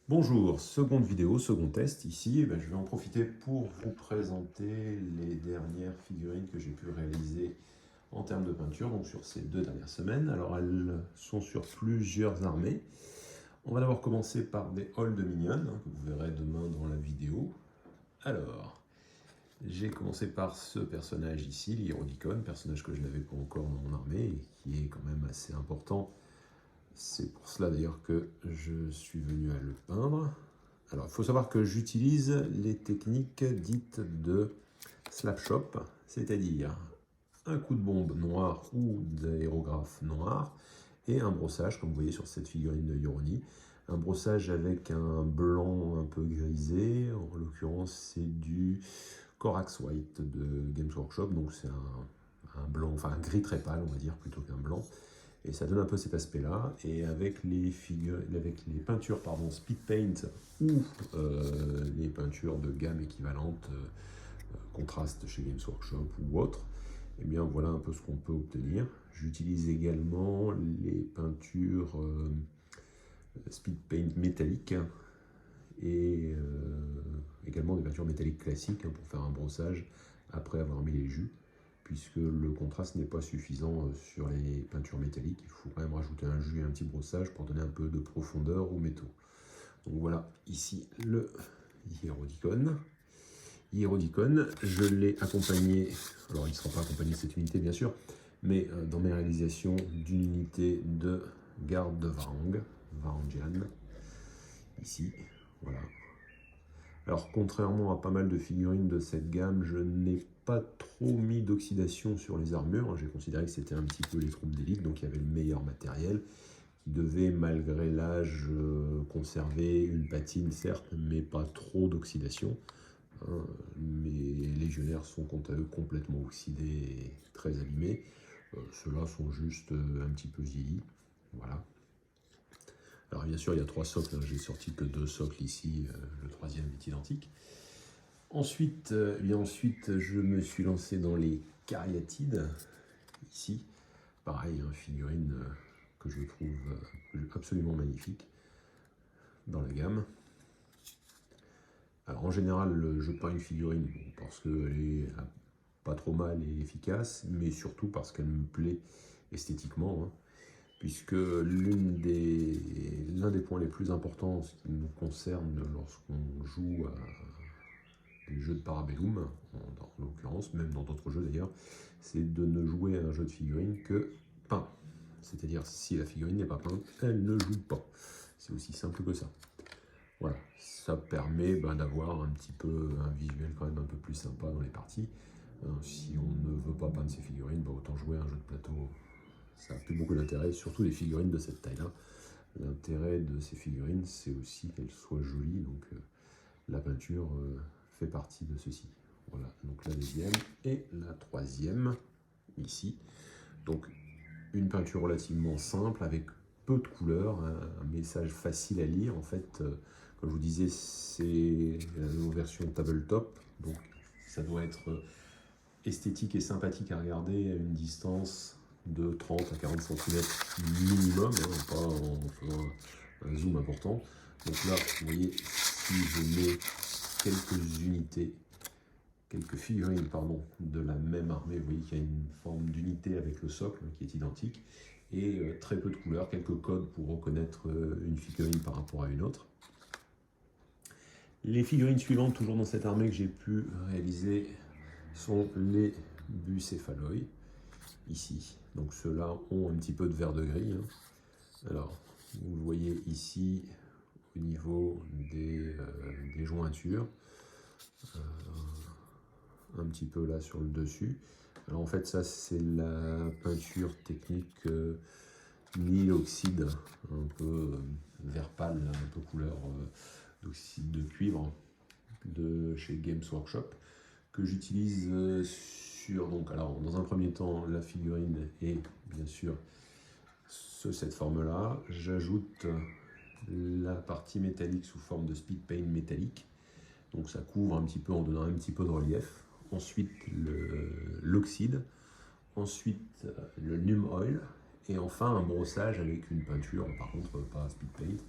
Bonjour, seconde vidéo, second test. Ici, je vais en profiter pour vous présenter les dernières figurines que j'ai pu réaliser en termes de peinture, donc sur ces 2 dernières semaines. Alors elles sont sur plusieurs armées. On va d'abord commencer par des halls de mignonnes, que vous verrez demain dans la vidéo. Alors, j'ai commencé par ce personnage ici, l'Hierodicon, personnage que je n'avais pas encore dans mon armée et qui est quand même assez important. C'est pour cela d'ailleurs que je suis venu à le peindre. Alors, il faut savoir que j'utilise les techniques dites de slapshot, c'est-à-dire un coup de bombe noir ou d'aérographe noir et un brossage, comme vous voyez sur cette figurine de Yoroni. Un brossage avec un blanc un peu grisé, en l'occurrence c'est du Corax White de Games Workshop, donc c'est un blanc, enfin un gris très pâle on va dire plutôt qu'un blanc. Et ça donne un peu cet aspect-là. Et avec les peintures Speed Paint ou les peintures de gamme équivalente, contraste chez Games Workshop ou autre, et bien voilà un peu ce qu'on peut obtenir. J'utilise également les peintures Speed Paint métalliques et également des peintures métalliques classiques pour faire un brossage après avoir mis les jus, puisque le contraste n'est pas suffisant sur les peintures métalliques. Il faut quand même rajouter un jus et un petit brossage pour donner un peu de profondeur aux métaux. Donc voilà, ici le Hierodicon. Hierodicon, je l'ai accompagné, alors il ne sera pas accompagné de cette unité bien sûr, mais dans mes réalisations d'une unité de garde de Varangian, ici, voilà. Alors contrairement à pas mal de figurines de cette gamme, je n'ai pas trop mis d'oxydation sur les armures. J'ai considéré que c'était un petit peu les troupes d'élite, donc il y avait le meilleur matériel qui devait, malgré l'âge, conserver une patine certes, mais pas trop d'oxydation. Mes légionnaires sont quant à eux complètement oxydés et très abîmés. Ceux-là sont juste un petit peu vieillis. Voilà. Alors bien sûr, il y a 3 socles, j'ai sorti que 2 socles ici, le 3e est identique. Ensuite, je me suis lancé dans les cariatides, ici. Pareil, figurine que je trouve absolument magnifique dans la gamme. Alors en général, je peins une figurine parce qu'elle est pas trop mal et efficace, mais surtout parce qu'elle me plaît esthétiquement. Puisque l'un des points les plus importants en ce qui nous concerne lorsqu'on joue à des jeux de Parabellum, en l'occurrence, même dans d'autres jeux d'ailleurs, c'est de ne jouer à un jeu de figurines que peint. C'est-à-dire, si la figurine n'est pas peinte, elle ne joue pas. C'est aussi simple que ça. Voilà, ça permet d'avoir un petit peu un visuel quand même un peu plus sympa dans les parties. Si on ne veut pas peindre ses figurines, autant jouer à un jeu de plateau. Ça n'a plus beaucoup d'intérêt, surtout les figurines de cette taille-là. L'intérêt de ces figurines, c'est aussi qu'elles soient jolies, donc la peinture fait partie de ceci. Voilà, donc la deuxième et la troisième, ici. Donc une peinture relativement simple, avec peu de couleurs, un message facile à lire. En fait, comme je vous disais, c'est la version tabletop, donc ça doit être esthétique et sympathique à regarder à une distance de 30 à 40 cm minimum, pas en faisant un zoom important. Donc là, vous voyez, si je mets quelques figurines de la même armée, vous voyez qu'il y a une forme d'unité avec le socle qui est identique, et très peu de couleurs, quelques codes pour reconnaître une figurine par rapport à une autre. Les figurines suivantes, toujours dans cette armée que j'ai pu réaliser, sont les bucéphaloi, ici. Donc ceux-là ont un petit peu de vert de gris. Alors, vous le voyez ici, au niveau des jointures, un petit peu là sur le dessus. Alors en fait, ça c'est la peinture technique Nil-oxyde, un peu vert pâle, un peu couleur d'oxyde de cuivre de chez Games Workshop, que j'utilise alors dans un premier temps la figurine et bien sûr cette forme là. J'ajoute la partie métallique sous forme de speed paint métallique, donc ça couvre un petit peu en donnant un petit peu de relief. Ensuite l'oxyde, ensuite le num oil, et enfin un brossage avec une peinture, par contre pas speed paint,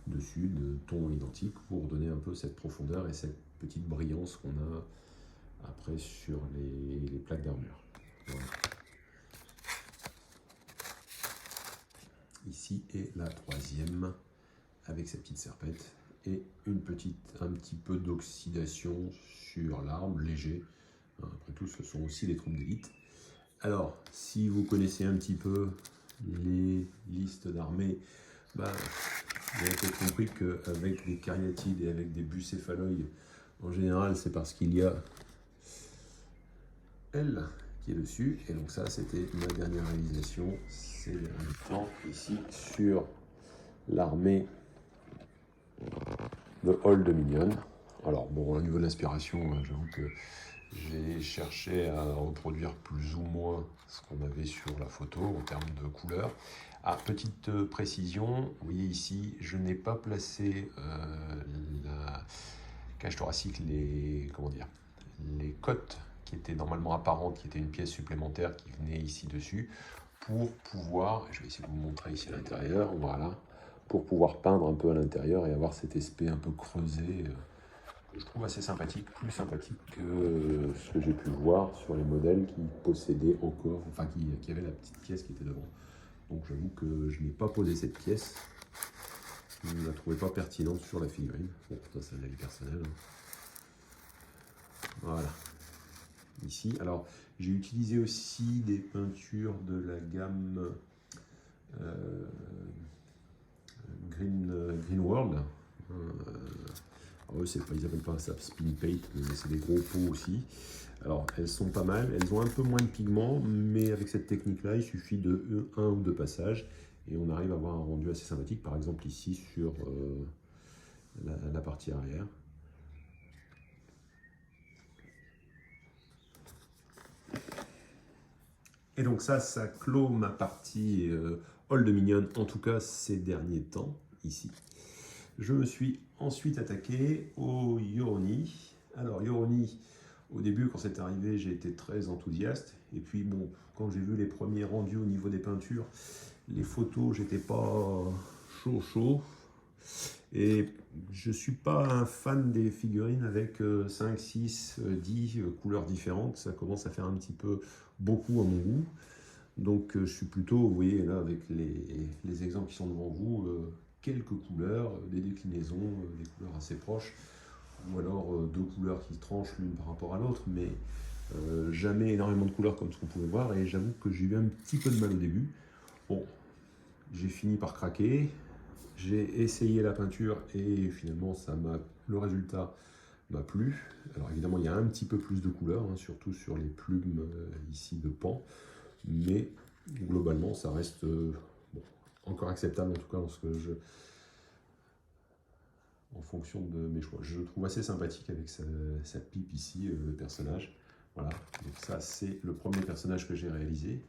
dessus. dessus de tons identiques pour donner un peu cette profondeur et cette petite brillance qu'on a après sur les plaques d'armure. Voilà. Ici est la troisième avec sa petite serpette et un petit peu d'oxydation sur l'arme, léger. Après tout, ce sont aussi des troupes d'élite. Alors, si vous connaissez un petit peu les listes d'armées, vous avez peut-être compris qu'avec des cariatides et avec des bucéphaloïdes, en général, c'est parce qu'il y a L qui est dessus. Et donc ça, c'était ma dernière réalisation. C'est un temps ici sur l'armée de Old Dominion. Alors bon, au niveau de l'inspiration, j'avoue que j'ai cherché à reproduire plus ou moins ce qu'on avait sur la photo en termes de couleurs. Ah, petite précision, vous voyez ici, je n'ai pas placé la cage thoracique, les côtes qui étaient normalement apparentes, qui étaient une pièce supplémentaire qui venait ici dessus, pour pouvoir, je vais essayer de vous montrer ici à l'intérieur, voilà, pour pouvoir peindre un peu à l'intérieur et avoir cet aspect un peu creusé, que je trouve assez sympathique, plus sympathique que ce que j'ai pu voir sur les modèles qui possédaient encore, enfin qui avaient la petite pièce qui était devant. Donc j'avoue que je n'ai pas posé cette pièce, je ne la trouvais pas pertinente sur la figurine. Bon, ça c'est un avis personnel. Voilà. Ici, alors j'ai utilisé aussi des peintures de la gamme Green World. Eux, ils n'appellent pas ça spin paint, mais c'est des gros pots aussi. Alors, elles sont pas mal, elles ont un peu moins de pigments, mais avec cette technique-là, il suffit de un ou deux passages et on arrive à avoir un rendu assez sympathique. Par exemple, ici sur la partie arrière. Et donc ça clôt ma partie Old Dominion, en tout cas ces derniers temps, ici. Je me suis ensuite attaqué au Yoroni. Alors Yoroni, au début quand c'est arrivé, j'ai été très enthousiaste. Et puis bon, quand j'ai vu les premiers rendus au niveau des peintures, les photos, j'étais pas chaud. Et je ne suis pas un fan des figurines avec 5, 6, 10 couleurs différentes. Ça commence à faire un petit peu beaucoup à mon goût. Donc je suis plutôt, vous voyez là avec les exemples qui sont devant vous, quelques couleurs, des déclinaisons, des couleurs assez proches, ou alors deux couleurs qui tranchent l'une par rapport à l'autre, mais jamais énormément de couleurs comme ce qu'on pouvait voir, et j'avoue que j'ai eu un petit peu de mal au début. Bon, j'ai fini par craquer, j'ai essayé la peinture et finalement le résultat m'a plu. Alors évidemment il y a un petit peu plus de couleurs, hein, surtout sur les plumes ici de pan, mais globalement ça reste bon, encore acceptable en tout cas en fonction de mes choix. Je le trouve assez sympathique avec sa pipe ici, le personnage. Voilà, donc ça c'est le premier personnage que j'ai réalisé.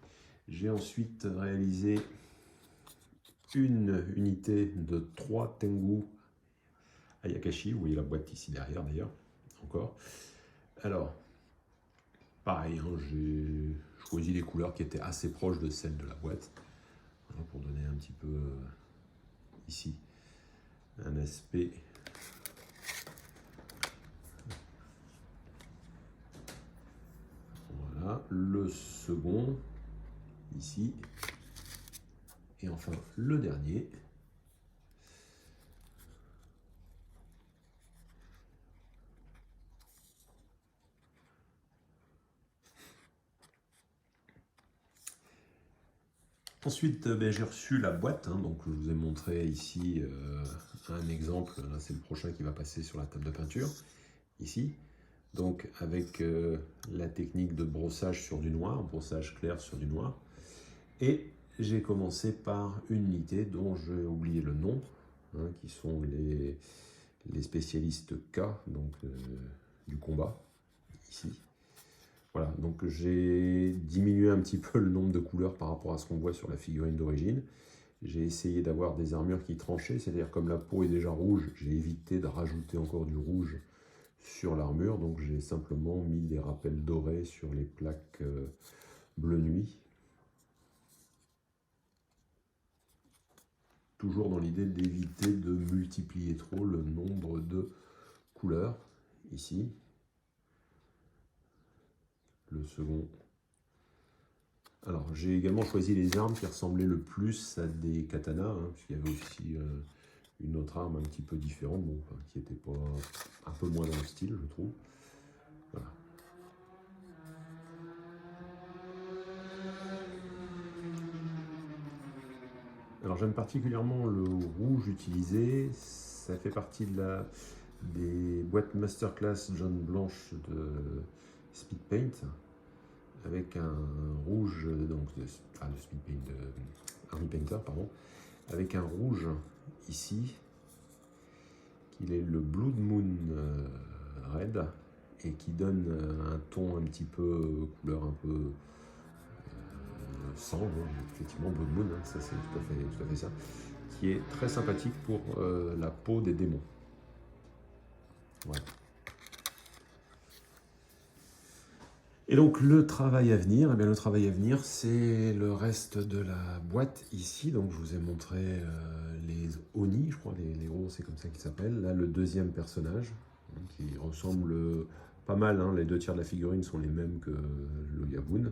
J'ai ensuite réalisé une unité de 3 Tengu Ayakashi. Vous voyez la boîte ici derrière d'ailleurs, encore. Alors, pareil, hein, j'ai choisi des couleurs qui étaient assez proches de celles de la boîte. Voilà, pour donner un petit peu ici un aspect voilà, le second ici et enfin le dernier. Ensuite, j'ai reçu la boîte, hein, donc je vous ai montré ici un exemple, là c'est le prochain qui va passer sur la table de peinture, ici. Donc avec la technique de brossage sur du noir, brossage clair sur du noir. Et j'ai commencé par une unité dont j'ai oublié le nom, hein, qui sont les spécialistes K, donc du combat, ici. Voilà, donc j'ai diminué un petit peu le nombre de couleurs par rapport à ce qu'on voit sur la figurine d'origine. J'ai essayé d'avoir des armures qui tranchaient, c'est-à-dire comme la peau est déjà rouge, j'ai évité de rajouter encore du rouge sur l'armure, donc j'ai simplement mis des rappels dorés sur les plaques bleu nuit. Toujours dans l'idée d'éviter de multiplier trop le nombre de couleurs. Ici, le second. Alors, j'ai également choisi les armes qui ressemblaient le plus à des katanas, hein, puisqu'il y avait aussi une autre arme un petit peu différente, bon, enfin, qui était pas un peu moins dans le style, je trouve. Voilà. Alors, j'aime particulièrement le rouge utilisé. Ça fait partie des boîtes Masterclass John Blanche de Speed Paint, avec un rouge, donc de Speed Paint, de Army Painter, pardon, avec un rouge ici, qui est le Blood Moon Red, et qui donne un ton un petit peu, couleur un peu sang, effectivement, Blood Moon, hein, ça c'est tout à fait ça, qui est très sympathique pour la peau des démons. Voilà. Et donc le travail à venir, eh bien, le travail à venir, c'est le reste de la boîte ici. Donc je vous ai montré les Oni, je crois, les héros, c'est comme ça qu'ils s'appellent. Là, le deuxième personnage, hein, qui ressemble pas mal, hein, les 2 tiers de la figurine sont les mêmes que le Yaboon,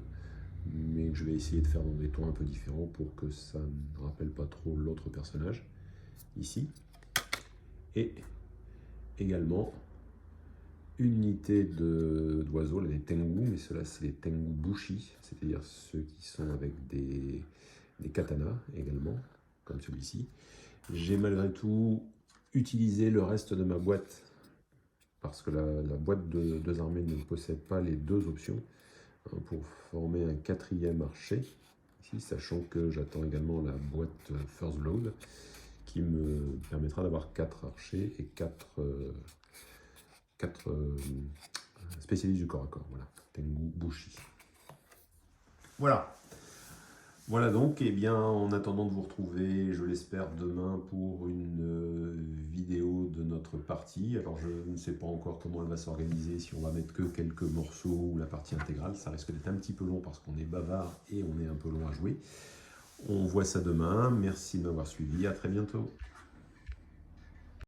mais je vais essayer de faire dans des tons un peu différents pour que ça ne rappelle pas trop l'autre personnage, ici. Et également une unité d'oiseaux, les Tengu, mais ceux-là c'est les Tengu Bushi, c'est-à-dire ceux qui sont avec des katanas également, comme celui-ci. J'ai malgré tout utilisé le reste de ma boîte, parce que la boîte de 2 armées ne possède pas les 2 options, hein, pour former un 4e archer, ici, sachant que j'attends également la boîte First Blood, qui me permettra d'avoir 4 archers et 4 spécialistes du corps à corps, voilà, Tengu Bushi. Voilà. Voilà donc, et bien en attendant de vous retrouver, je l'espère demain pour une vidéo de notre partie. Alors je ne sais pas encore comment elle va s'organiser, si on va mettre que quelques morceaux ou la partie intégrale. Ça risque d'être un petit peu long parce qu'on est bavard et on est un peu long à jouer. On voit ça demain. Merci de m'avoir suivi. À très bientôt.